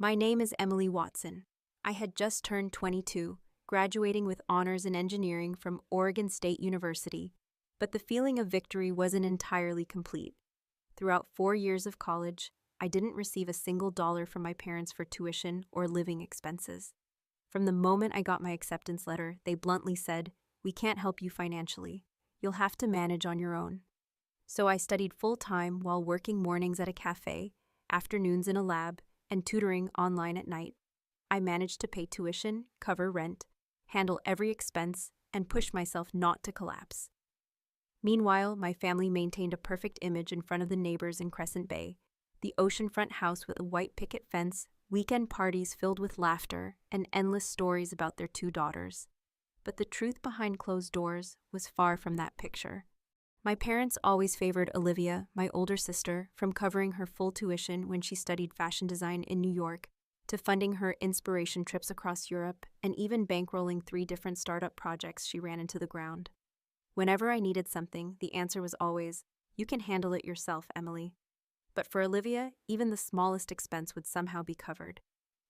My name is Emily Watson. I had just turned 22, graduating with honors in engineering from Oregon State University, but the feeling of victory wasn't entirely complete. Throughout 4 years of college, I didn't receive a single dollar from my parents for tuition or living expenses. From the moment I got my acceptance letter, they bluntly said, "We can't help you financially. You'll have to manage on your own." So I studied full-time while working mornings at a cafe, afternoons in a lab, and tutoring online at night. I managed to pay tuition, cover rent, handle every expense, and push myself not to collapse. Meanwhile, my family maintained a perfect image in front of the neighbors in Crescent Bay, the oceanfront house with a white picket fence, weekend parties filled with laughter, and endless stories about their 2 daughters. But the truth behind closed doors was far from that picture. My parents always favored Olivia, my older sister, from covering her full tuition when she studied fashion design in New York, to funding her inspiration trips across Europe, and even bankrolling 3 different startup projects she ran into the ground. Whenever I needed something, the answer was always, "You can handle it yourself, Emily." But for Olivia, even the smallest expense would somehow be covered.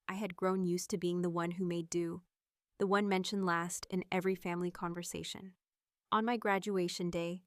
I had grown used to being the one who made do, the one mentioned last in every family conversation. On my graduation day,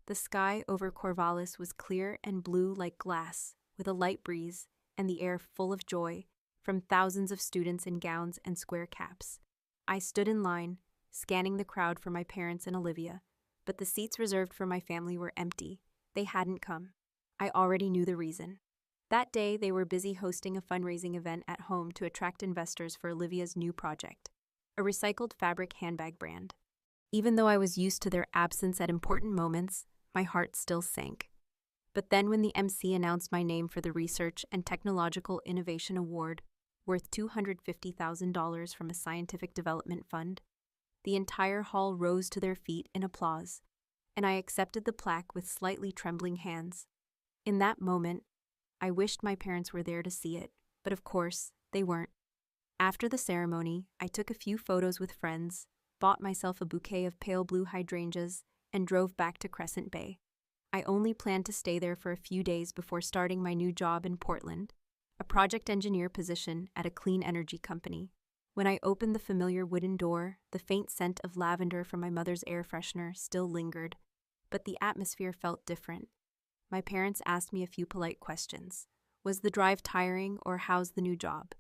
the sky over Corvallis was clear and blue like glass, with a light breeze and the air full of joy from thousands of students in gowns and square caps. I stood in line, scanning the crowd for my parents and Olivia, but the seats reserved for my family were empty. They hadn't come. I already knew the reason. That day, they were busy hosting a fundraising event at home to attract investors for Olivia's new project, a recycled fabric handbag brand. Even though I was used to their absence at important moments, my heart still sank. But then when the MC announced my name for the Research and Technological Innovation Award, worth $250,000 from a scientific development fund, the entire hall rose to their feet in applause, and I accepted the plaque with slightly trembling hands. In that moment, I wished my parents were there to see it, but of course, they weren't. After the ceremony, I took a few photos with friends, bought myself a bouquet of pale blue hydrangeas, and drove back to Crescent Bay. I only planned to stay there for a few days before starting my new job in Portland, a project engineer position at a clean energy company. When I opened the familiar wooden door, the faint scent of lavender from my mother's air freshener still lingered, but the atmosphere felt different. My parents asked me a few polite questions. Was the drive tiring, or how's the new job?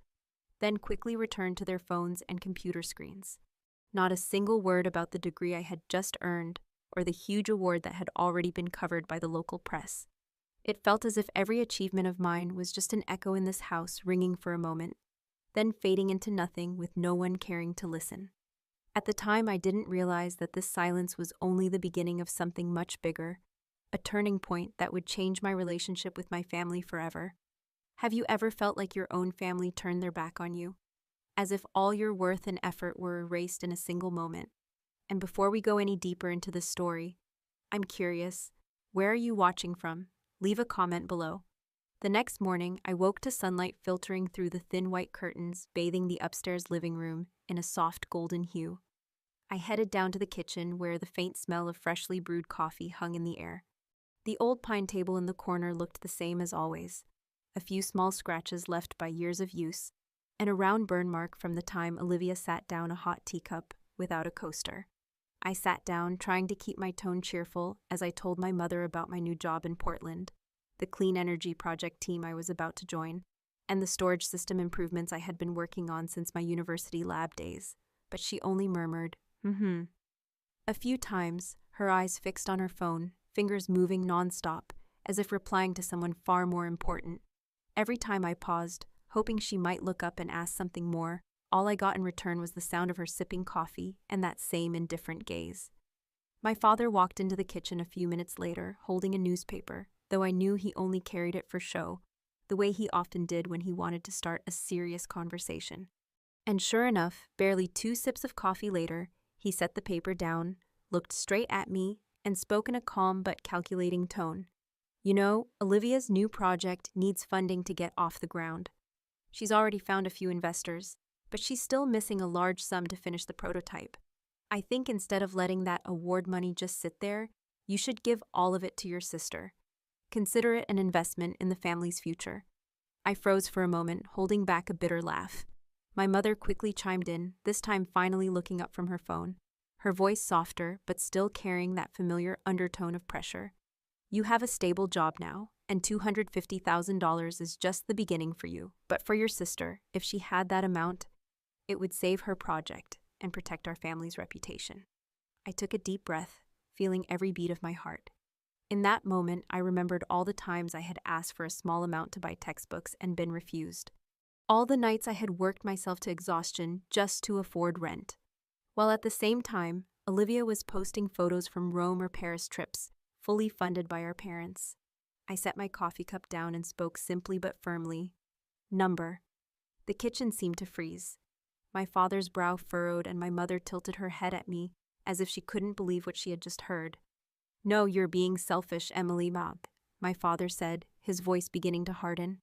Then quickly returned to their phones and computer screens. Not a single word about the degree I had just earned, or the huge award that had already been covered by the local press. It felt as if every achievement of mine was just an echo in this house ringing for a moment, then fading into nothing with no one caring to listen. At the time, I didn't realize that this silence was only the beginning of something much bigger, a turning point that would change my relationship with my family forever. Have you ever felt like your own family turned their back on you? As if all your worth and effort were erased in a single moment? And before we go any deeper into this story, I'm curious, where are you watching from? Leave a comment below. The next morning, I woke to sunlight filtering through the thin white curtains, bathing the upstairs living room in a soft golden hue. I headed down to the kitchen where the faint smell of freshly brewed coffee hung in the air. The old pine table in the corner looked the same as always, a few small scratches left by years of use, and a round burn mark from the time Olivia sat down a hot teacup without a coaster. I sat down, trying to keep my tone cheerful as I told my mother about my new job in Portland, the clean energy project team I was about to join, and the storage system improvements I had been working on since my university lab days. But she only murmured, a few times, her eyes fixed on her phone, fingers moving nonstop, as if replying to someone far more important. Every time I paused, hoping she might look up and ask something more, all I got in return was the sound of her sipping coffee and that same indifferent gaze. My father walked into the kitchen a few minutes later, holding a newspaper, though I knew he only carried it for show, the way he often did when he wanted to start a serious conversation. And sure enough, barely 2 sips of coffee later, he set the paper down, looked straight at me, and spoke in a calm but calculating tone. "You know, Olivia's new project needs funding to get off the ground. She's already found a few investors, but she's still missing a large sum to finish the prototype. I think instead of letting that award money just sit there, you should give all of it to your sister. Consider it an investment in the family's future." I froze for a moment, holding back a bitter laugh. My mother quickly chimed in, this time finally looking up from her phone, her voice softer but still carrying that familiar undertone of pressure. You have a stable job now, and $250,000 is just the beginning for you. But for your sister, if she had that amount, it would save her project and protect our family's reputation. I took a deep breath, feeling every beat of my heart. In that moment, I remembered all the times I had asked for a small amount to buy textbooks and been refused. All the nights I had worked myself to exhaustion just to afford rent. While at the same time, Olivia was posting photos from Rome or Paris trips, fully funded by our parents. I set my coffee cup down and spoke simply but firmly. Number. The kitchen seemed to freeze. My father's brow furrowed and my mother tilted her head at me as if she couldn't believe what she had just heard. No, you're being selfish, Emily Mab, my father said, his voice beginning to harden.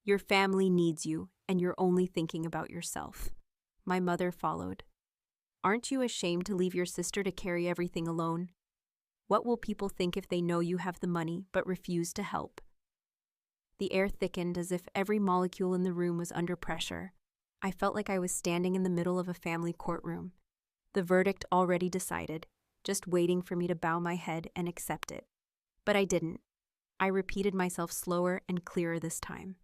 Your family needs you, and you're only thinking about yourself. My mother followed. Aren't you ashamed to leave your sister to carry everything alone? What will people think if they know you have the money but refuse to help? The air thickened as if every molecule in the room was under pressure. I felt like I was standing in the middle of a family courtroom. The verdict already decided, just waiting for me to bow my head and accept it. But I didn't. I repeated myself slower and clearer this time.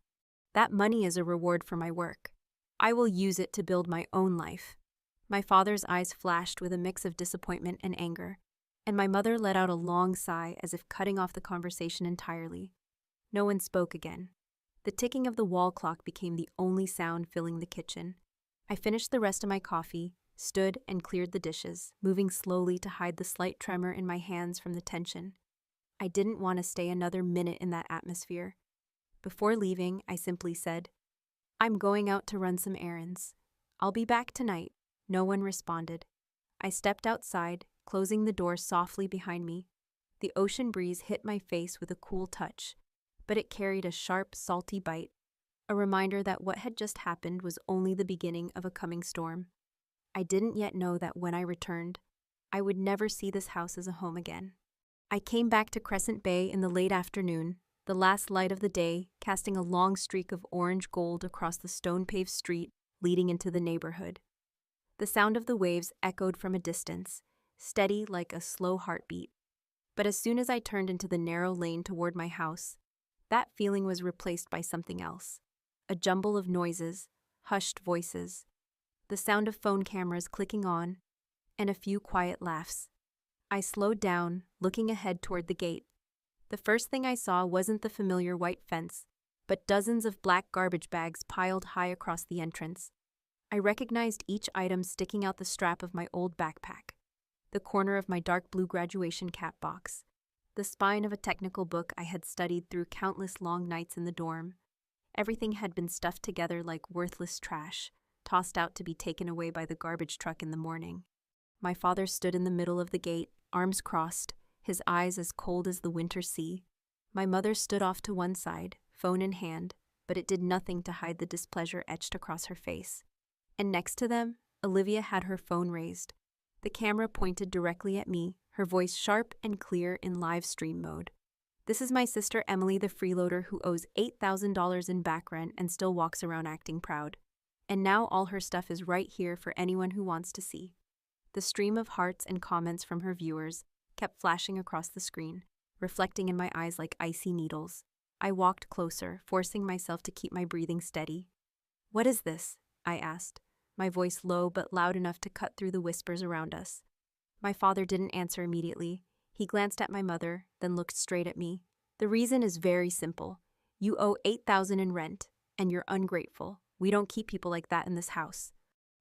That money is a reward for my work. I will use it to build my own life. My father's eyes flashed with a mix of disappointment and anger, and my mother let out a long sigh as if cutting off the conversation entirely. No one spoke again. The ticking of the wall clock became the only sound filling the kitchen. I finished the rest of my coffee, stood and cleared the dishes, moving slowly to hide the slight tremor in my hands from the tension. I didn't want to stay another minute in that atmosphere. Before leaving, I simply said, I'm going out to run some errands. I'll be back tonight. No one responded. I stepped outside, closing the door softly behind me. The ocean breeze hit my face with a cool touch, but it carried a sharp, salty bite, a reminder that what had just happened was only the beginning of a coming storm. I didn't yet know that when I returned, I would never see this house as a home again. I came back to Crescent Bay in the late afternoon, the last light of the day casting a long streak of orange gold across the stone-paved street leading into the neighborhood. The sound of the waves echoed from a distance, steady like a slow heartbeat. But as soon as I turned into the narrow lane toward my house, that feeling was replaced by something else. A jumble of noises, hushed voices, the sound of phone cameras clicking on, and a few quiet laughs. I slowed down, looking ahead toward the gate. The first thing I saw wasn't the familiar white fence, but dozens of black garbage bags piled high across the entrance. I recognized each item sticking out the strap of my old backpack, the corner of my dark blue graduation cap box, the spine of a technical book I had studied through countless long nights in the dorm. Everything had been stuffed together like worthless trash, tossed out to be taken away by the garbage truck in the morning. My father stood in the middle of the gate, arms crossed, his eyes as cold as the winter sea. My mother stood off to one side, phone in hand, but it did nothing to hide the displeasure etched across her face. And next to them, Olivia had her phone raised. The camera pointed directly at me, her voice sharp and clear in live stream mode. This is my sister Emily the freeloader who owes $8,000 in back rent and still walks around acting proud. And now all her stuff is right here for anyone who wants to see. The stream of hearts and comments from her viewers kept flashing across the screen, reflecting in my eyes like icy needles. I walked closer, forcing myself to keep my breathing steady. What is this? I asked, my voice low but loud enough to cut through the whispers around us. My father didn't answer immediately. He glanced at my mother, then looked straight at me. The reason is very simple. You owe $8,000 in rent, and you're ungrateful. We don't keep people like that in this house.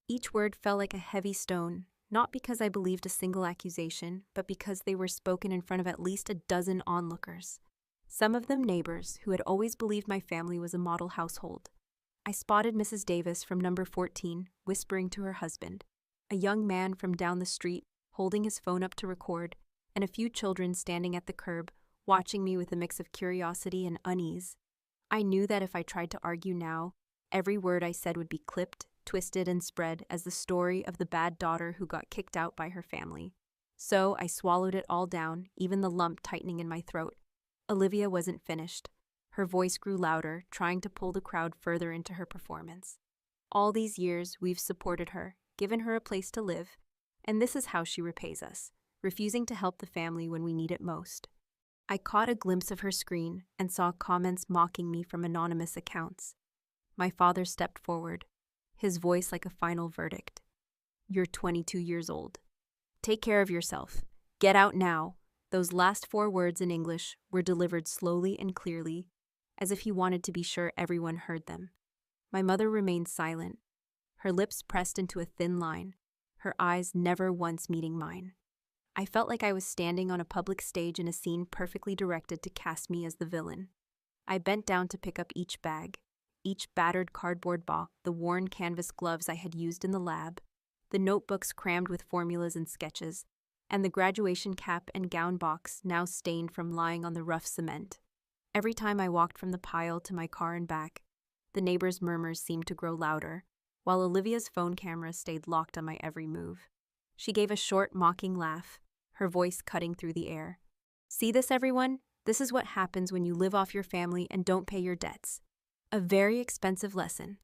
Each word fell like a heavy stone, not because I believed a single accusation, but because they were spoken in front of at least a dozen onlookers. Some of them neighbors who had always believed my family was a model household. I spotted Mrs. Davis from number 14, whispering to her husband, a young man from down the street, holding his phone up to record, and a few children standing at the curb, watching me with a mix of curiosity and unease. I knew that if I tried to argue now, every word I said would be clipped, twisted, and spread as the story of the bad daughter who got kicked out by her family. So I swallowed it all down, even the lump tightening in my throat. Olivia wasn't finished. Her voice grew louder, trying to pull the crowd further into her performance. All these years, we've supported her, given her a place to live, and this is how she repays us, refusing to help the family when we need it most. I caught a glimpse of her screen and saw comments mocking me from anonymous accounts. My father stepped forward, his voice like a final verdict. "You're 22 years old. Take care of yourself. Get out now." Those last 4 words in English were delivered slowly and clearly, as if he wanted to be sure everyone heard them. My mother remained silent, her lips pressed into a thin line, her eyes never once meeting mine. I felt like I was standing on a public stage in a scene perfectly directed to cast me as the villain. I bent down to pick up each bag, each battered cardboard box, the worn canvas gloves I had used in the lab, the notebooks crammed with formulas and sketches, and the graduation cap and gown box now stained from lying on the rough cement. Every time I walked from the pile to my car and back, the neighbors' murmurs seemed to grow louder, while Olivia's phone camera stayed locked on my every move. She gave a short, mocking laugh, her voice cutting through the air. "See this, everyone? This is what happens when you live off your family and don't pay your debts." A very expensive lesson.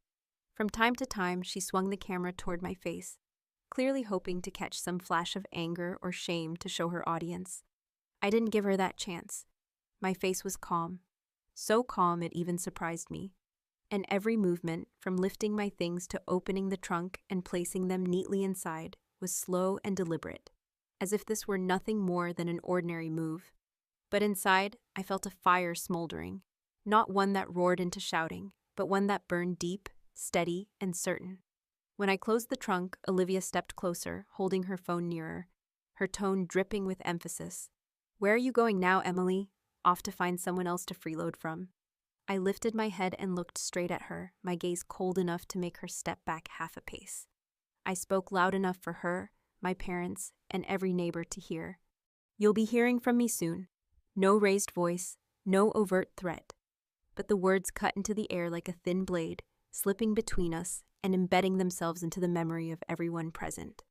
From time to time, she swung the camera toward my face, clearly hoping to catch some flash of anger or shame to show her audience. I didn't give her that chance. My face was calm, so calm it even surprised me. And every movement, from lifting my things to opening the trunk and placing them neatly inside, was slow and deliberate, as if this were nothing more than an ordinary move. But inside, I felt a fire smoldering, not one that roared into shouting, but one that burned deep, steady, and certain. When I closed the trunk, Olivia stepped closer, holding her phone nearer, her tone dripping with emphasis. "Where are you going now, Emily? Off to find someone else to freeload from?" I lifted my head and looked straight at her, my gaze cold enough to make her step back half a pace. I spoke loud enough for her, my parents, and every neighbor to hear. "You'll be hearing from me soon." No raised voice, no overt threat, but the words cut into the air like a thin blade, slipping between us and embedding themselves into the memory of everyone present.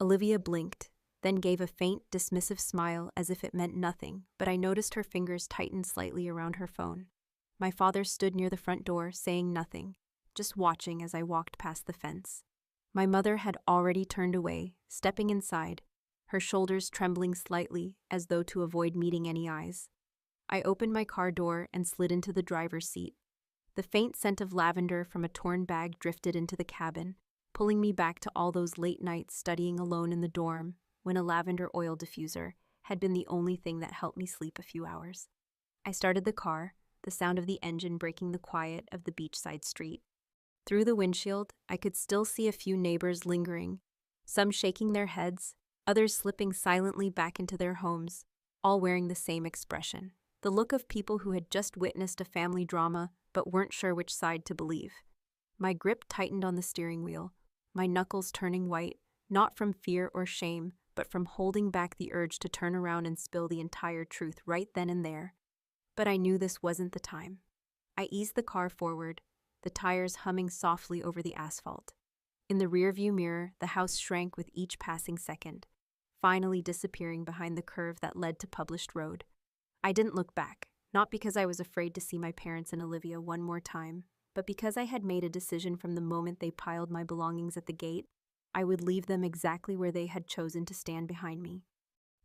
Olivia blinked, then gave a faint, dismissive smile as if it meant nothing, but I noticed her fingers tighten slightly around her phone. My father stood near the front door, saying nothing, just watching as I walked past the fence. My mother had already turned away, stepping inside, her shoulders trembling slightly as though to avoid meeting any eyes. I opened my car door and slid into the driver's seat. The faint scent of lavender from a torn bag drifted into the cabin, pulling me back to all those late nights studying alone in the dorm when a lavender oil diffuser had been the only thing that helped me sleep a few hours. I started the car, the sound of the engine breaking the quiet of the beachside street. Through the windshield, I could still see a few neighbors lingering, some shaking their heads, others slipping silently back into their homes, all wearing the same expression, the look of people who had just witnessed a family drama but weren't sure which side to believe. My grip tightened on the steering wheel, my knuckles turning white, not from fear or shame, but from holding back the urge to turn around and spill the entire truth right then and there. But I knew this wasn't the time. I eased the car forward, the tires humming softly over the asphalt. In the rearview mirror, the house shrank with each passing second, finally disappearing behind the curve that led to published road. I didn't look back, not because I was afraid to see my parents and Olivia one more time, but because I had made a decision from the moment they piled my belongings at the gate. I would leave them exactly where they had chosen to stand behind me.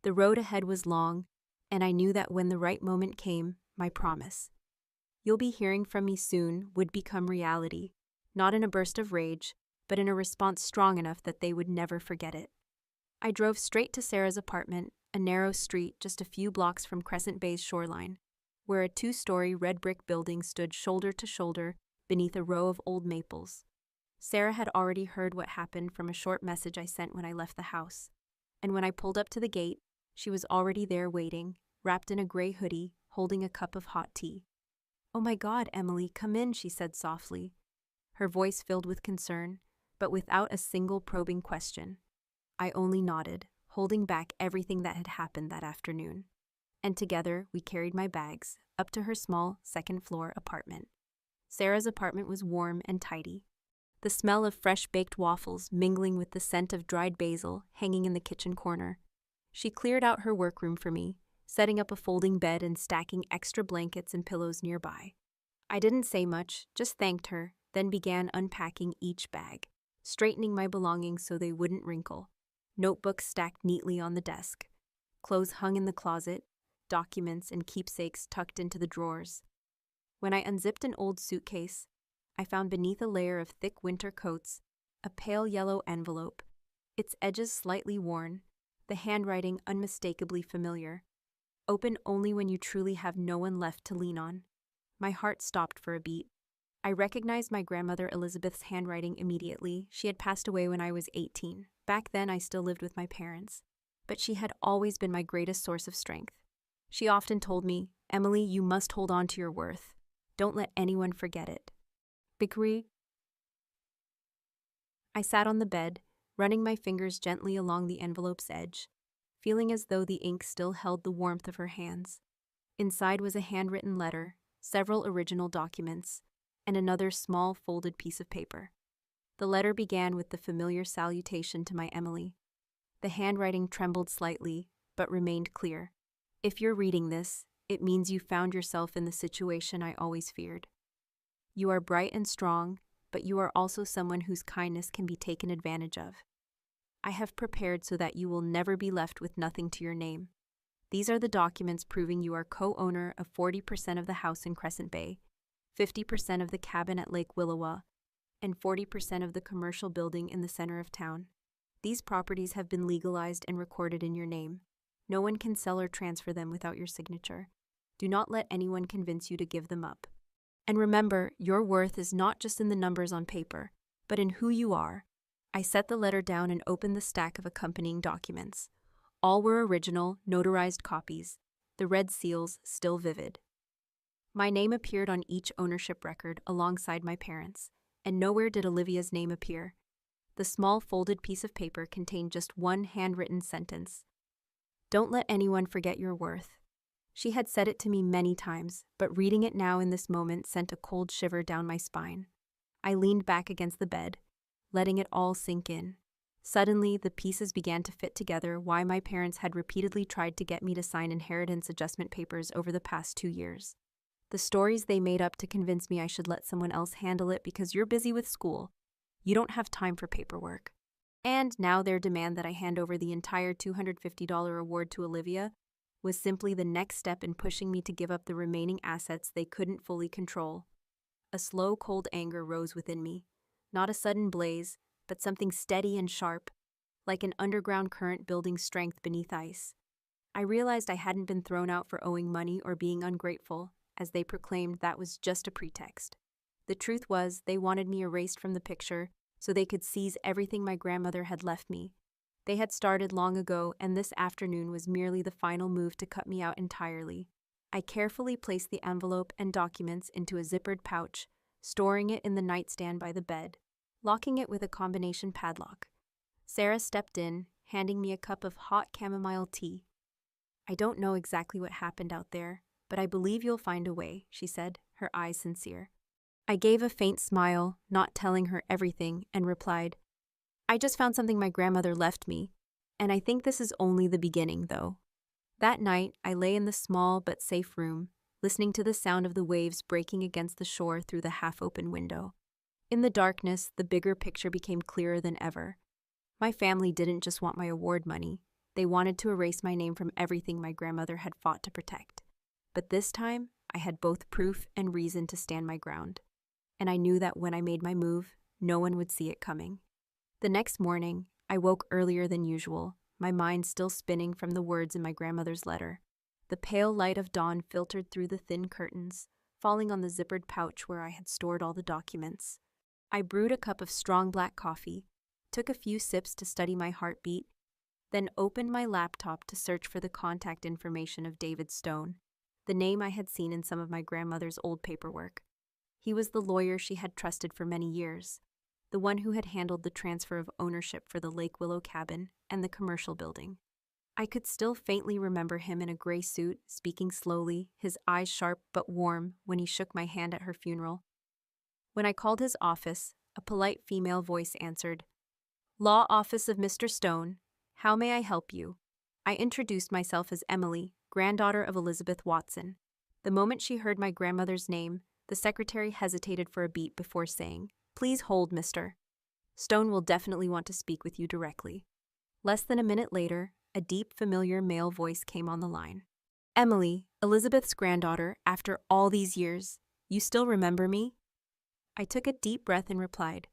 The road ahead was long, and I knew that when the right moment came, my promise, "You'll be hearing from me soon," would become reality, not in a burst of rage, but in a response strong enough that they would never forget it. I drove straight to Sarah's apartment, a narrow street just a few blocks from Crescent Bay's shoreline, where a 2-story red brick building stood shoulder to shoulder beneath a row of old maples. Sarah had already heard what happened from a short message I sent when I left the house, and when I pulled up to the gate, she was already there waiting, wrapped in a gray hoodie, holding a cup of hot tea. "Oh my God, Emily, come in," she said softly, her voice filled with concern, but without a single probing question. I only nodded, holding back everything that had happened that afternoon. And together, we carried my bags up to her small second-floor apartment. Sarah's apartment was warm and tidy, the smell of fresh-baked waffles mingling with the scent of dried basil hanging in the kitchen corner. She cleared out her workroom for me, setting up a folding bed and stacking extra blankets and pillows nearby. I didn't say much, just thanked her, then began unpacking each bag, straightening my belongings so they wouldn't wrinkle. Notebooks stacked neatly on the desk, clothes hung in the closet, documents and keepsakes tucked into the drawers. When I unzipped an old suitcase, I found beneath a layer of thick winter coats a pale yellow envelope, its edges slightly worn, the handwriting unmistakably familiar. Open only when you truly have no one left to lean on. My heart stopped for a beat. I recognized my grandmother Elizabeth's handwriting immediately. She had passed away when I was 18. Back then, I still lived with my parents. But she had always been my greatest source of strength. She often told me, "Emily, you must hold on to your worth. Don't let anyone forget it." Betrayal. I sat on the bed, running my fingers gently along the envelope's edge, feeling as though the ink still held the warmth of her hands. Inside was a handwritten letter, several original documents, and another small folded piece of paper. The letter began with the familiar salutation to my Emily. The handwriting trembled slightly, but remained clear. "If you're reading this, it means you found yourself in the situation I always feared. You are bright and strong, but you are also someone whose kindness can be taken advantage of. I have prepared so that you will never be left with nothing to your name. These are the documents proving you are co-owner of 40% of the house in Crescent Bay, 50% of the cabin at Lake Willowa, and 40% of the commercial building in the center of town. These properties have been legalized and recorded in your name. No one can sell or transfer them without your signature. Do not let anyone convince you to give them up. And remember, your worth is not just in the numbers on paper, but in who you are." I set the letter down and opened the stack of accompanying documents. All were original, notarized copies, the red seals still vivid. My name appeared on each ownership record alongside my parents', and nowhere did Olivia's name appear. The small folded piece of paper contained just one handwritten sentence. "Don't let anyone forget your worth." She had said it to me many times, but reading it now in this moment sent a cold shiver down my spine. I leaned back against the bed, letting it all sink in. Suddenly, the pieces began to fit together why my parents had repeatedly tried to get me to sign inheritance adjustment papers over the past 2 years. The stories they made up to convince me I should let someone else handle it because you're busy with school. You don't have time for paperwork. And now their demand that I hand over the entire $250 award to Olivia was simply the next step in pushing me to give up the remaining assets they couldn't fully control. A slow, cold anger rose within me. Not a sudden blaze, but something steady and sharp, like an underground current building strength beneath ice. I realized I hadn't been thrown out for owing money or being ungrateful, as they proclaimed that was just a pretext. The truth was, they wanted me erased from the picture so they could seize everything my grandmother had left me. They had started long ago, and this afternoon was merely the final move to cut me out entirely. I carefully placed the envelope and documents into a zippered pouch, storing it in the nightstand by the bed, locking it with a combination padlock. Sarah stepped in, handing me a cup of hot chamomile tea. "I don't know exactly what happened out there, but I believe you'll find a way," she said, her eyes sincere. I gave a faint smile, not telling her everything, and replied, "I just found something my grandmother left me, and I think this is only the beginning, though." That night, I lay in the small but safe room, listening to the sound of the waves breaking against the shore through the half-open window. In the darkness, the bigger picture became clearer than ever. My family didn't just want my award money. They wanted to erase my name from everything my grandmother had fought to protect. But this time, I had both proof and reason to stand my ground. And I knew that when I made my move, no one would see it coming. The next morning, I woke earlier than usual, my mind still spinning from the words in my grandmother's letter. The pale light of dawn filtered through the thin curtains, falling on the zippered pouch where I had stored all the documents. I brewed a cup of strong black coffee, took a few sips to study my heartbeat, then opened my laptop to search for the contact information of David Stone, the name I had seen in some of my grandmother's old paperwork. He was the lawyer she had trusted for many years, the one who had handled the transfer of ownership for the Lake Willow cabin and the commercial building. I could still faintly remember him in a gray suit, speaking slowly, his eyes sharp but warm when he shook my hand at her funeral. When I called his office, a polite female voice answered, "Law Office of Mr. Stone. How may I help you?" I introduced myself as Emily, granddaughter of Elizabeth Watson. The moment she heard my grandmother's name, the secretary hesitated for a beat before saying, "Please hold, Mr. Stone will definitely want to speak with you directly." Less than a minute later, a deep, familiar male voice came on the line. "Emily, Elizabeth's granddaughter, after all these years, you still remember me?" I took a deep breath and replied,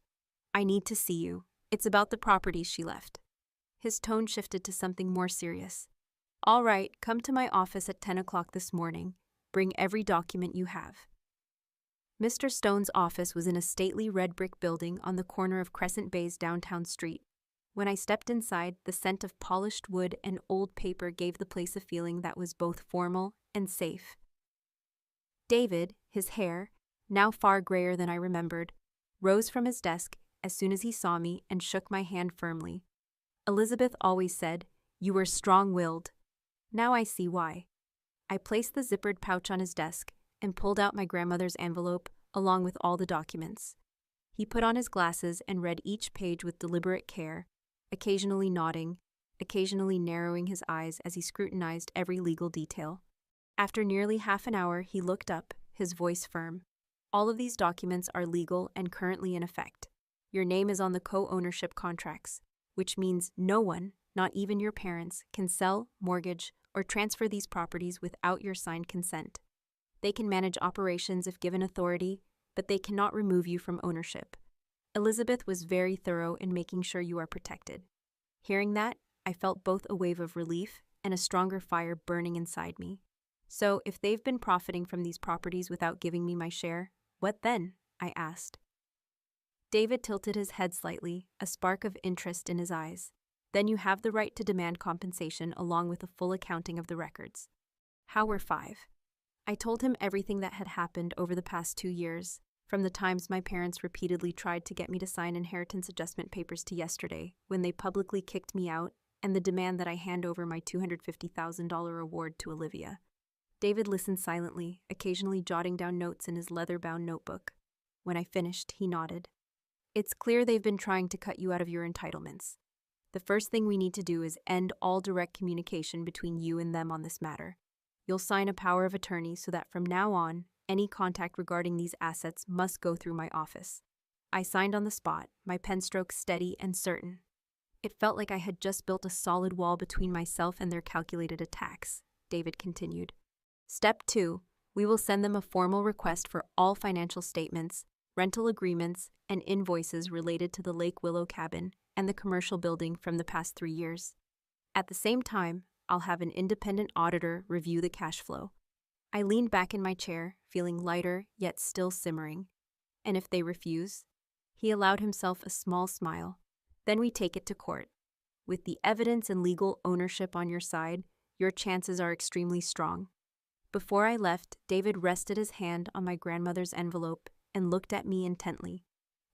"I need to see you. It's about the properties she left." His tone shifted to something more serious. "All right, come to my office at 10 o'clock this morning. Bring every document you have." Mr. Stone's office was in a stately red brick building on the corner of Crescent Bay's downtown street. When I stepped inside, the scent of polished wood and old paper gave the place a feeling that was both formal and safe. David, his hair, now far grayer than I remembered, rose from his desk as soon as he saw me and shook my hand firmly. Elizabeth always said, "You were strong-willed." Now I see why. I placed the zippered pouch on his desk and pulled out my grandmother's envelope along with all the documents. He put on his glasses and read each page with deliberate care, occasionally nodding, occasionally narrowing his eyes as he scrutinized every legal detail. After nearly half an hour, he looked up, his voice firm. "All of these documents are legal and currently in effect. Your name is on the co-ownership contracts, which means no one, not even your parents, can sell, mortgage, or transfer these properties without your signed consent. They can manage operations if given authority, but they cannot remove you from ownership. Elizabeth was very thorough in making sure you are protected." Hearing that, I felt both a wave of relief and a stronger fire burning inside me. "So, if they've been profiting from these properties without giving me my share, what then?" I asked. David tilted his head slightly, a spark of interest in his eyes. "Then you have the right to demand compensation along with a full accounting of the records." How were 5? I told him everything that had happened over the past 2 years, from the times my parents repeatedly tried to get me to sign inheritance adjustment papers to yesterday, when they publicly kicked me out, and the demand that I hand over my $250,000 award to Olivia. David listened silently, occasionally jotting down notes in his leather-bound notebook. When I finished, he nodded. "It's clear they've been trying to cut you out of your entitlements. The first thing we need to do is end all direct communication between you and them on this matter. You'll sign a power of attorney so that from now on, any contact regarding these assets must go through my office." I signed on the spot, my pen stroke steady and certain. It felt like I had just built a solid wall between myself and their calculated attacks, David continued. "Step 2, we will send them a formal request for all financial statements, rental agreements, and invoices related to the Lake Willow cabin and the commercial building from the past 3 years. At the same time, I'll have an independent auditor review the cash flow." I leaned back in my chair, feeling lighter yet still simmering. "And if they refuse?" He allowed himself a small smile. "Then we take it to court. With the evidence and legal ownership on your side, your chances are extremely strong." Before I left, David rested his hand on my grandmother's envelope and looked at me intently.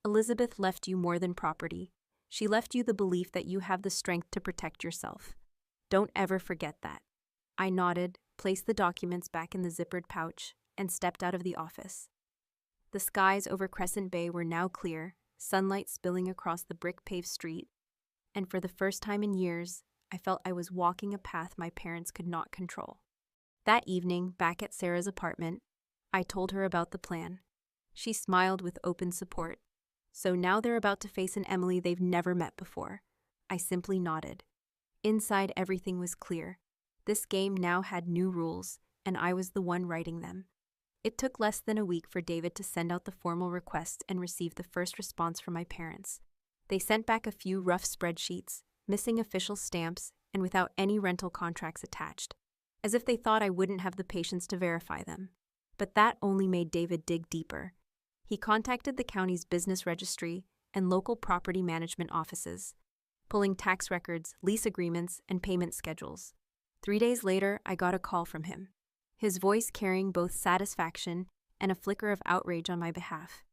"Elizabeth left you more than property. She left you the belief that you have the strength to protect yourself. Don't ever forget that." I nodded, placed the documents back in the zippered pouch, and stepped out of the office. The skies over Crescent Bay were now clear, sunlight spilling across the brick-paved street, and for the first time in years, I felt I was walking a path my parents could not control. That evening, back at Sarah's apartment, I told her about the plan. She smiled with open support. "So now they're about to face an Emily they've never met before." I simply nodded. Inside, everything was clear. This game now had new rules, and I was the one writing them. It took less than a week for David to send out the formal request and receive the first response from my parents. They sent back a few rough spreadsheets, missing official stamps, and without any rental contracts attached, as if they thought I wouldn't have the patience to verify them. But that only made David dig deeper. He contacted the county's business registry and local property management offices, pulling tax records, lease agreements, and payment schedules. 3 days later, I got a call from him, his voice carrying both satisfaction and a flicker of outrage on my behalf.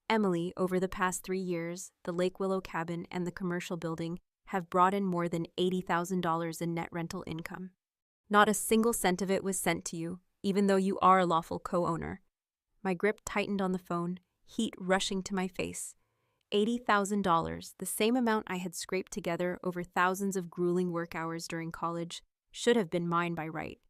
"Emily, over the past 3 years, the Lake Willow cabin and the commercial building have brought in more than $80,000 in net rental income. Not a single cent of it was sent to you, even though you are a lawful co-owner." My grip tightened on the phone, heat rushing to my face. $80,000, the same amount I had scraped together over thousands of grueling work hours during college, should have been mine by right.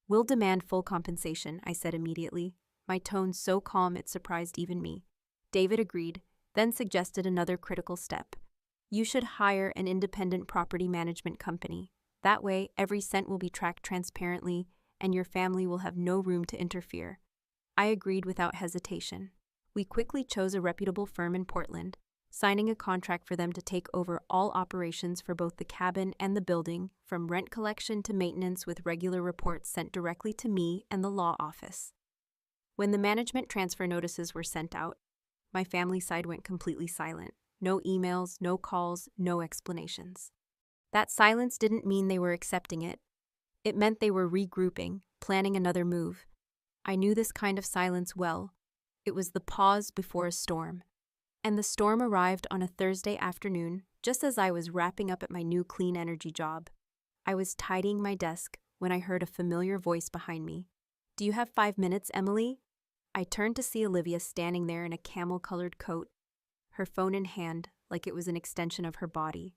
We'll demand full compensation, I said immediately, my tone so calm it surprised even me. David agreed, then suggested another critical step. You should hire an independent property management company. That way, every cent will be tracked transparently, and your family will have no room to interfere. I agreed without hesitation. We quickly chose a reputable firm in Portland, signing a contract for them to take over all operations for both the cabin and the building, from rent collection to maintenance, with regular reports sent directly to me and the law office. When the management transfer notices were sent out, my family side went completely silent. No emails, no calls, no explanations. That silence didn't mean they were accepting it. It meant they were regrouping, planning another move. I knew this kind of silence well. It was the pause before a storm. And the storm arrived on a Thursday afternoon, just as I was wrapping up at my new clean energy job. I was tidying my desk when I heard a familiar voice behind me. "Do you have 5 minutes, Emily?" I turned to see Olivia standing there in a camel-colored coat, her phone in hand like it was an extension of her body.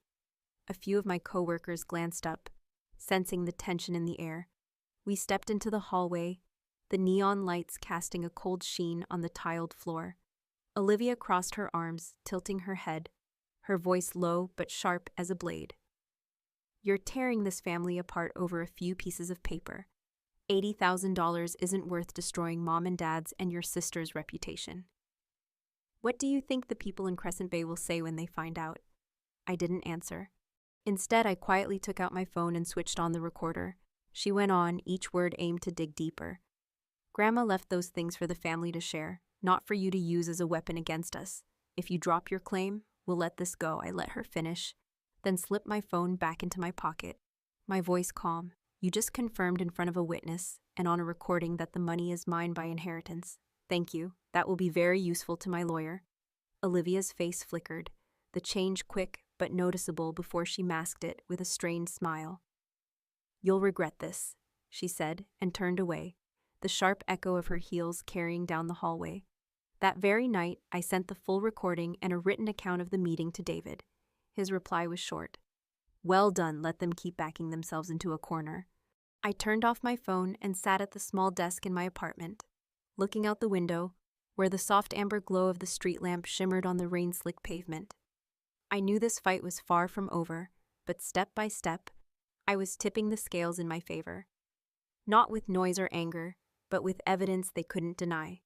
A few of my coworkers glanced up, sensing the tension in the air. We stepped into the hallway, the neon lights casting a cold sheen on the tiled floor. Olivia crossed her arms, tilting her head, her voice low but sharp as a blade. "You're tearing this family apart over a few pieces of paper. $80,000 isn't worth destroying Mom and Dad's and your sister's reputation. What do you think the people in Crescent Bay will say when they find out?" I didn't answer. Instead, I quietly took out my phone and switched on the recorder. She went on, each word aimed to dig deeper. "Grandma left those things for the family to share, not for you to use as a weapon against us. If you drop your claim, we'll let this go," I let her finish, then slipped my phone back into my pocket. My voice calm. "You just confirmed in front of a witness and on a recording that the money is mine by inheritance. Thank you. That will be very useful to my lawyer." Olivia's face flickered, the change quick but noticeable before she masked it with a strained smile. "You'll regret this," she said, and turned away, the sharp echo of her heels carrying down the hallway. That very night, I sent the full recording and a written account of the meeting to David. His reply was short. "Well done, let them keep backing themselves into a corner." I turned off my phone and sat at the small desk in my apartment, looking out the window, where the soft amber glow of the street lamp shimmered on the rain-slick pavement. I knew this fight was far from over, but step by step, I was tipping the scales in my favor. Not with noise or anger, but with evidence they couldn't deny.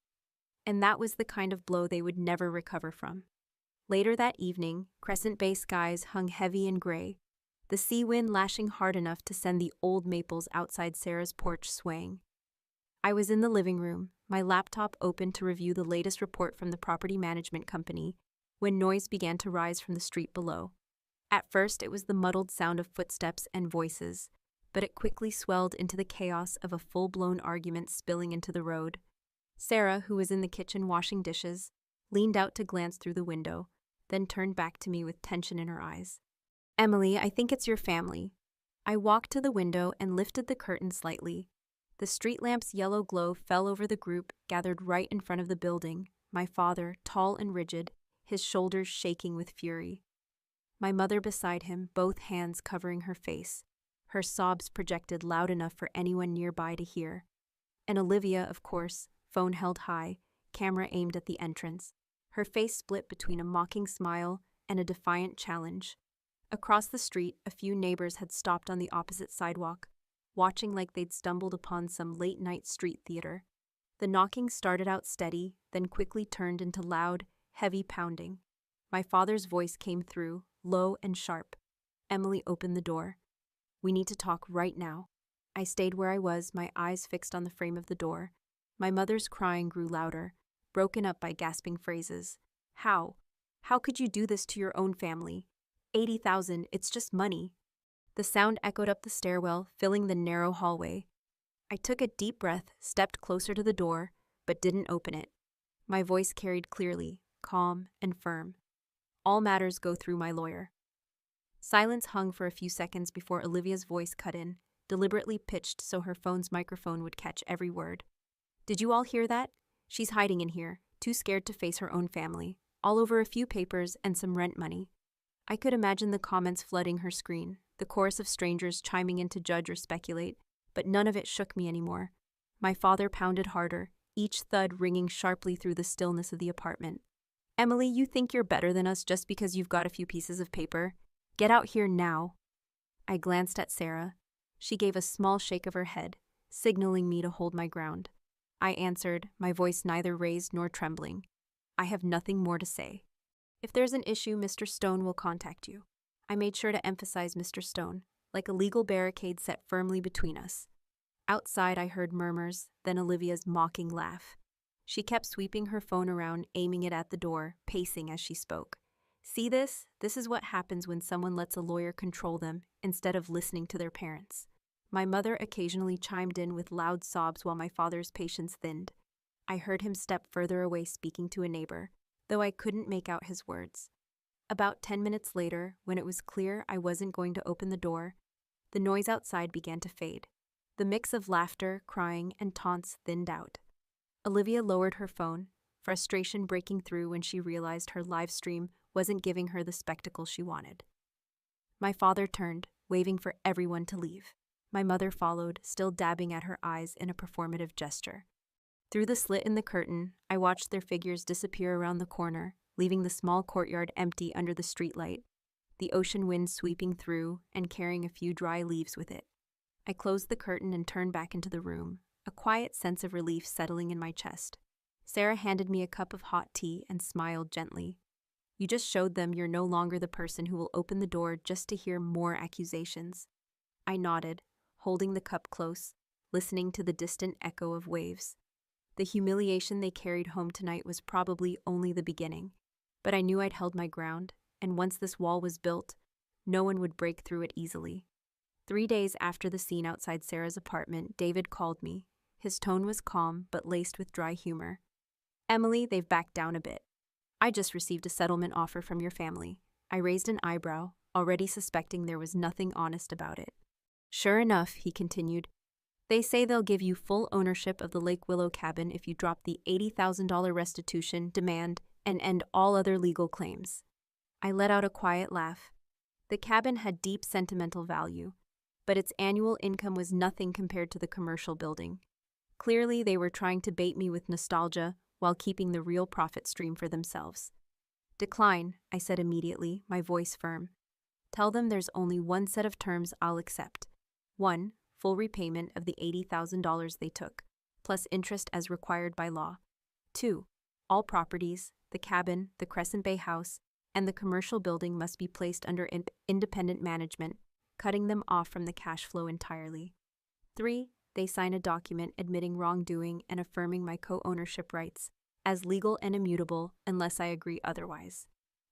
And that was the kind of blow they would never recover from. Later that evening, Crescent Bay skies hung heavy and gray, the sea wind lashing hard enough to send the old maples outside Sarah's porch swaying. I was in the living room, my laptop open to review the latest report from the property management company, when noise began to rise from the street below. At first, it was the muddled sound of footsteps and voices, but it quickly swelled into the chaos of a full-blown argument spilling into the road. Sarah, who was in the kitchen washing dishes, leaned out to glance through the window, then turned back to me with tension in her eyes. "Emily, I think it's your family." I walked to the window and lifted the curtain slightly. The street lamp's yellow glow fell over the group gathered right in front of the building, my father, tall and rigid, his shoulders shaking with fury. My mother beside him, both hands covering her face, her sobs projected loud enough for anyone nearby to hear. And Olivia, of course, phone held high, camera aimed at the entrance, her face split between a mocking smile and a defiant challenge. Across the street, a few neighbors had stopped on the opposite sidewalk, watching like they'd stumbled upon some late-night street theater. The knocking started out steady, then quickly turned into loud, heavy pounding. My father's voice came through, low and sharp. Emily opened the door. "We need to talk right now." I stayed where I was, my eyes fixed on the frame of the door. My mother's crying grew louder, broken up by gasping phrases. How? How could you do this to your own family? 80,000, it's just money." The sound echoed up the stairwell, filling the narrow hallway. I took a deep breath, stepped closer to the door, but didn't open it. My voice carried clearly, calm and firm. "All matters go through my lawyer." Silence hung for a few seconds before Olivia's voice cut in, deliberately pitched so her phone's microphone would catch every word. "Did you all hear that? She's hiding in here, too scared to face her own family, all over a few papers and some rent money." I could imagine the comments flooding her screen, the chorus of strangers chiming in to judge or speculate, but none of it shook me anymore. My father pounded harder, each thud ringing sharply through the stillness of the apartment. Emily, you think you're better than us just because you've got a few pieces of paper? Get out here now. I glanced at Sarah. She gave a small shake of her head, signaling me to hold my ground. I answered, my voice neither raised nor trembling. I have nothing more to say. If there's an issue, Mr. Stone will contact you. I made sure to emphasize Mr. Stone, like a legal barricade set firmly between us. Outside, I heard murmurs, then Olivia's mocking laugh. She kept sweeping her phone around, aiming it at the door, pacing as she spoke. See this? This is what happens when someone lets a lawyer control them instead of listening to their parents. My mother occasionally chimed in with loud sobs while my father's patience thinned. I heard him step further away speaking to a neighbor, though I couldn't make out his words. About 10 minutes later, when it was clear I wasn't going to open the door, the noise outside began to fade. The mix of laughter, crying, and taunts thinned out. Olivia lowered her phone, frustration breaking through when she realized her live stream wasn't giving her the spectacle she wanted. My father turned, waving for everyone to leave. My mother followed, still dabbing at her eyes in a performative gesture. Through the slit in the curtain, I watched their figures disappear around the corner, leaving the small courtyard empty under the streetlight, the ocean wind sweeping through and carrying a few dry leaves with it. I closed the curtain and turned back into the room, a quiet sense of relief settling in my chest. Sarah handed me a cup of hot tea and smiled gently. You just showed them you're no longer the person who will open the door just to hear more accusations. I nodded, holding the cup close, listening to the distant echo of waves. The humiliation they carried home tonight was probably only the beginning, but I knew I'd held my ground, and once this wall was built, no one would break through it easily. 3 days after the scene outside Sarah's apartment, David called me. His tone was calm, but laced with dry humor. Emily, they've backed down a bit. I just received a settlement offer from your family. I raised an eyebrow, already suspecting there was nothing honest about it. Sure enough, he continued, they say they'll give you full ownership of the Lake Willow cabin if you drop the $80,000 restitution demand and end all other legal claims. I let out a quiet laugh. The cabin had deep sentimental value, but its annual income was nothing compared to the commercial building. Clearly, they were trying to bait me with nostalgia while keeping the real profit stream for themselves. Decline, I said immediately, my voice firm. Tell them there's only one set of terms I'll accept. 1. Full repayment of the $80,000 they took, plus interest as required by law. 2. All properties, the cabin, the Crescent Bay house, and the commercial building must be placed under independent management, cutting them off from the cash flow entirely. 3. They sign a document admitting wrongdoing and affirming my co-ownership rights as legal and immutable unless I agree otherwise.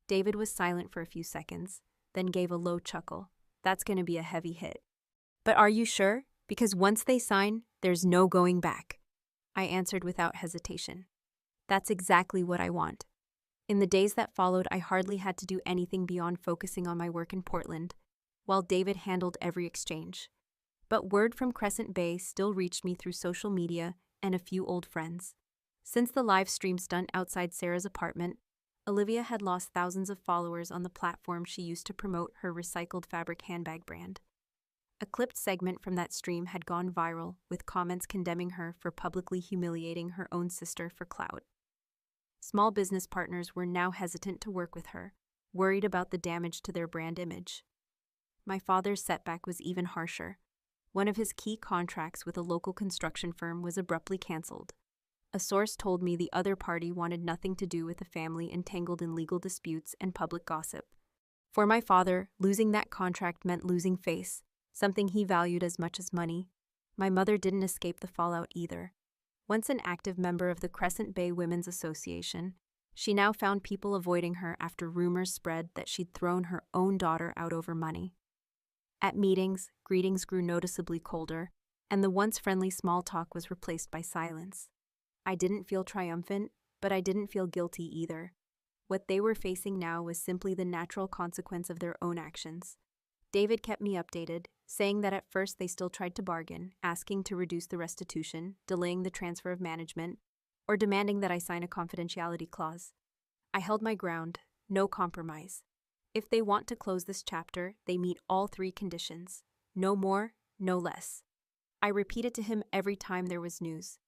David was silent for a few seconds, then gave a low chuckle. That's going to be a heavy hit. But are you sure? Because once they sign, there's no going back. I answered without hesitation. That's exactly what I want. In the days that followed, I hardly had to do anything beyond focusing on my work in Portland, while David handled every exchange. But word from Crescent Bay still reached me through social media and a few old friends. Since the live stream stunt outside Sarah's apartment, Olivia had lost thousands of followers on the platform she used to promote her recycled fabric handbag brand. A clipped segment from that stream had gone viral, with comments condemning her for publicly humiliating her own sister for clout. Small business partners were now hesitant to work with her, worried about the damage to their brand image. My father's setback was even harsher. One of his key contracts with a local construction firm was abruptly canceled. A source told me the other party wanted nothing to do with a family entangled in legal disputes and public gossip. For my father, losing that contract meant losing face, something he valued as much as money. My mother didn't escape the fallout either. Once an active member of the Crescent Bay Women's Association, she now found people avoiding her after rumors spread that she'd thrown her own daughter out over money. At meetings, greetings grew noticeably colder, and the once friendly small talk was replaced by silence. I didn't feel triumphant, but I didn't feel guilty either. What they were facing now was simply the natural consequence of their own actions. David kept me updated, saying that at first they still tried to bargain, asking to reduce the restitution, delaying the transfer of management, or demanding that I sign a confidentiality clause. I held my ground, no compromise. If they want to close this chapter, they meet all 3 conditions. No more, no less. I repeated to him every time there was news.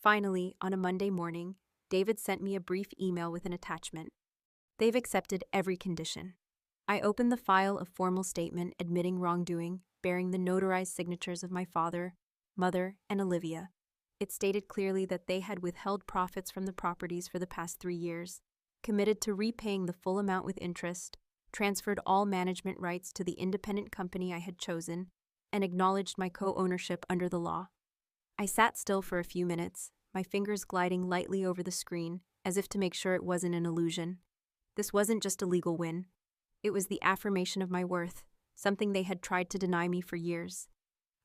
Finally, on a Monday morning, David sent me a brief email with an attachment. They've accepted every condition. I opened the file of formal statement admitting wrongdoing, bearing the notarized signatures of my father, mother, and Olivia. It stated clearly that they had withheld profits from the properties for the past 3 years, committed to repaying the full amount with interest, transferred all management rights to the independent company I had chosen, and acknowledged my co-ownership under the law. I sat still for a few minutes, my fingers gliding lightly over the screen, as if to make sure it wasn't an illusion. This wasn't just a legal win. It was the affirmation of my worth, something they had tried to deny me for years.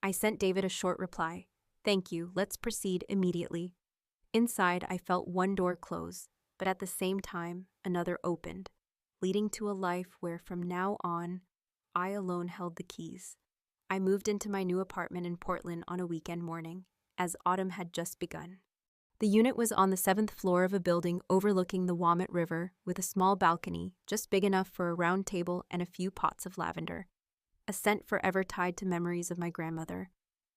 I sent David a short reply. "Thank you, let's proceed immediately." Inside, I felt one door close, but at the same time, another opened, leading to a life where from now on, I alone held the keys. I moved into my new apartment in Portland on a weekend morning, as autumn had just begun. The unit was on the 7th floor of a building overlooking the Willamette River with a small balcony just big enough for a round table and a few pots of lavender, a scent forever tied to memories of my grandmother.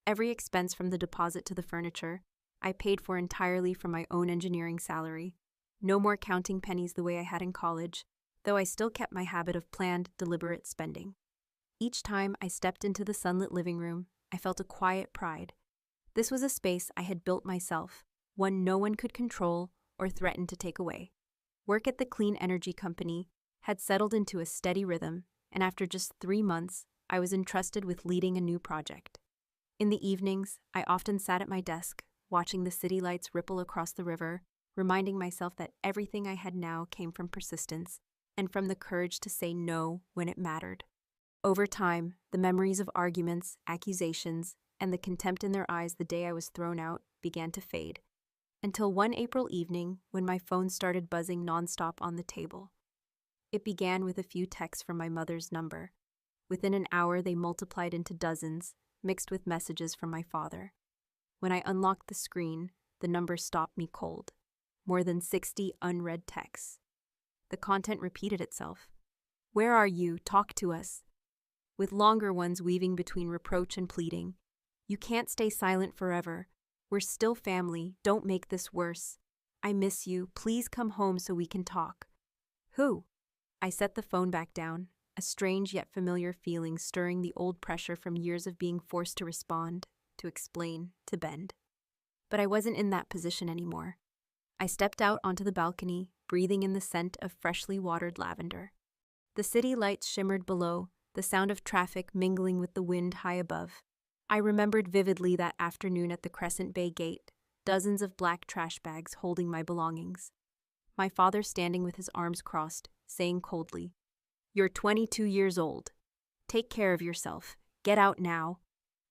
Every expense from the deposit to the furniture, I paid for entirely from my own engineering salary. No more counting pennies the way I had in college, though I still kept my habit of planned, deliberate spending. Each time I stepped into the sunlit living room, I felt a quiet pride. This was a space I had built myself, one no one could control or threaten to take away. Work at the clean energy company had settled into a steady rhythm, and after just 3 months, I was entrusted with leading a new project. In the evenings, I often sat at my desk, watching the city lights ripple across the river, reminding myself that everything I had now came from persistence and from the courage to say no when it mattered. Over time, the memories of arguments, accusations, and the contempt in their eyes the day I was thrown out began to fade, until one April evening when my phone started buzzing nonstop on the table. It began with a few texts from my mother's number. Within an hour, they multiplied into dozens, mixed with messages from my father. When I unlocked the screen, the number stopped me cold. More than 60 unread texts. The content repeated itself. "Where are you? Talk to us." With longer ones weaving between reproach and pleading. "You can't stay silent forever. We're still family. Don't make this worse. I miss you. Please come home so we can talk." Who? I set the phone back down, a strange yet familiar feeling stirring the old pressure from years of being forced to respond, to explain, to bend. But I wasn't in that position anymore. I stepped out onto the balcony, breathing in the scent of freshly watered lavender. The city lights shimmered below, the sound of traffic mingling with the wind high above. I remembered vividly that afternoon at the Crescent Bay gate, dozens of black trash bags holding my belongings. My father standing with his arms crossed, saying coldly, "You're 22 years old. Take care of yourself. Get out now."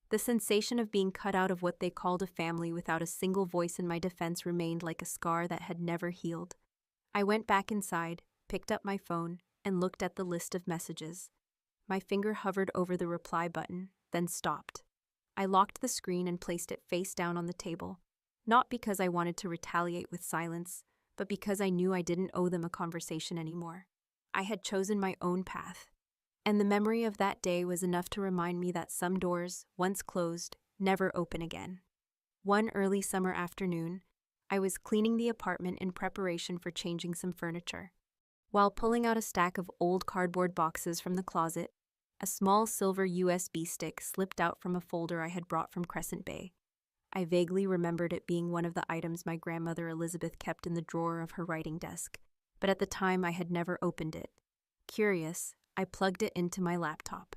The sensation of being cut out of what they called a family without a single voice in my defense remained like a scar that had never healed. I went back inside, picked up my phone, and looked at the list of messages. My finger hovered over the reply button, then stopped. I locked the screen and placed it face down on the table, not because I wanted to retaliate with silence, but because I knew I didn't owe them a conversation anymore. I had chosen my own path, and the memory of that day was enough to remind me that some doors, once closed, never open again. One early summer afternoon, I was cleaning the apartment in preparation for changing some furniture. While pulling out a stack of old cardboard boxes from the closet, a small silver USB stick slipped out from a folder I had brought from Crescent Bay. I vaguely remembered it being one of the items my grandmother Elizabeth kept in the drawer of her writing desk, but at the time I had never opened it. Curious, I plugged it into my laptop.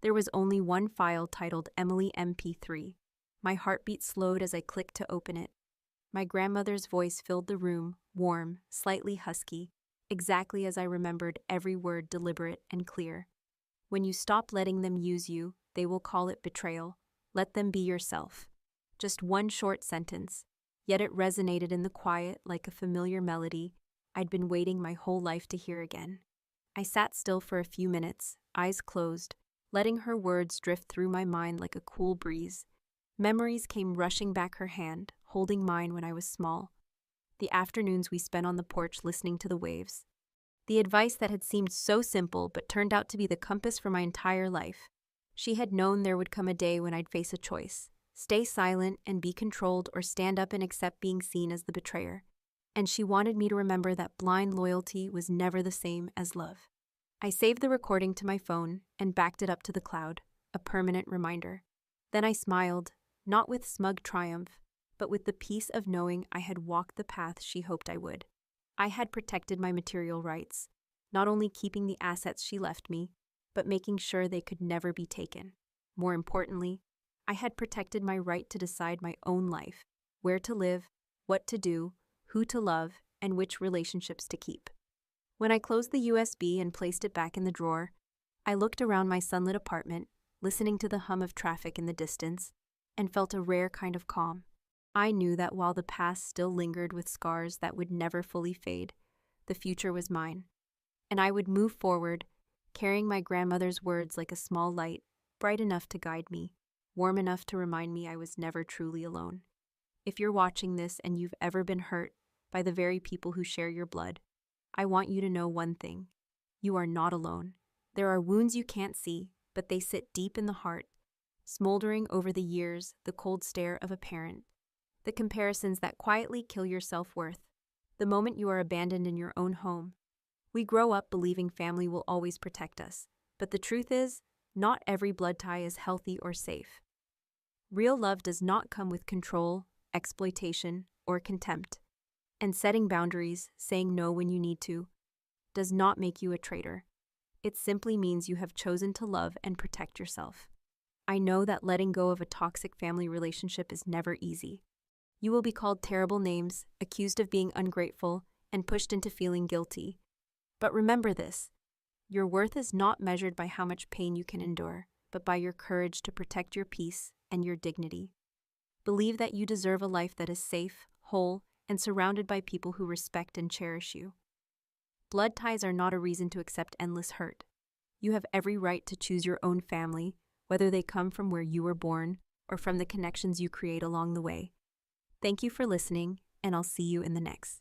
There was only one file titled Emily MP3. My heartbeat slowed as I clicked to open it. My grandmother's voice filled the room, warm, slightly husky, exactly as I remembered, every word deliberate and clear. "When you stop letting them use you, they will call it betrayal. Let them be yourself." Just one short sentence, yet it resonated in the quiet like a familiar melody I'd been waiting my whole life to hear again. I sat still for a few minutes, eyes closed, letting her words drift through my mind like a cool breeze. Memories came rushing back her hand, holding mine when I was small. The afternoons we spent on the porch listening to the waves. The advice that had seemed so simple but turned out to be the compass for my entire life. She had known there would come a day when I'd face a choice: Stay silent and be controlled, or stand up and accept being seen as the betrayer. And she wanted me to remember that blind loyalty was never the same as love. I saved the recording to my phone and backed it up to the cloud, a permanent reminder. Then I smiled, not with smug triumph, but with the peace of knowing I had walked the path she hoped I would. I had protected my material rights, not only keeping the assets she left me, but making sure they could never be taken. More importantly, I had protected my right to decide my own life, where to live, what to do, who to love, and which relationships to keep. When I closed the USB and placed it back in the drawer, I looked around my sunlit apartment, listening to the hum of traffic in the distance, and felt a rare kind of calm. I knew that while the past still lingered with scars that would never fully fade, the future was mine. And I would move forward, carrying my grandmother's words like a small light, bright enough to guide me, warm enough to remind me I was never truly alone. If you're watching this and you've ever been hurt by the very people who share your blood, I want you to know one thing. You are not alone. There are wounds you can't see, but they sit deep in the heart, smoldering over the years, the cold stare of a parent, the comparisons that quietly kill your self-worth, the moment you are abandoned in your own home. We grow up believing family will always protect us, but the truth is, not every blood tie is healthy or safe. Real love does not come with control, exploitation, or contempt. And setting boundaries, saying no when you need to, does not make you a traitor. It simply means you have chosen to love and protect yourself. I know that letting go of a toxic family relationship is never easy. You will be called terrible names, accused of being ungrateful, and pushed into feeling guilty. But remember this, your worth is not measured by how much pain you can endure, but by your courage to protect your peace and your dignity. Believe that you deserve a life that is safe, whole, and surrounded by people who respect and cherish you. Blood ties are not a reason to accept endless hurt. You have every right to choose your own family, whether they come from where you were born or from the connections you create along the way. Thank you for listening, and I'll see you in the next.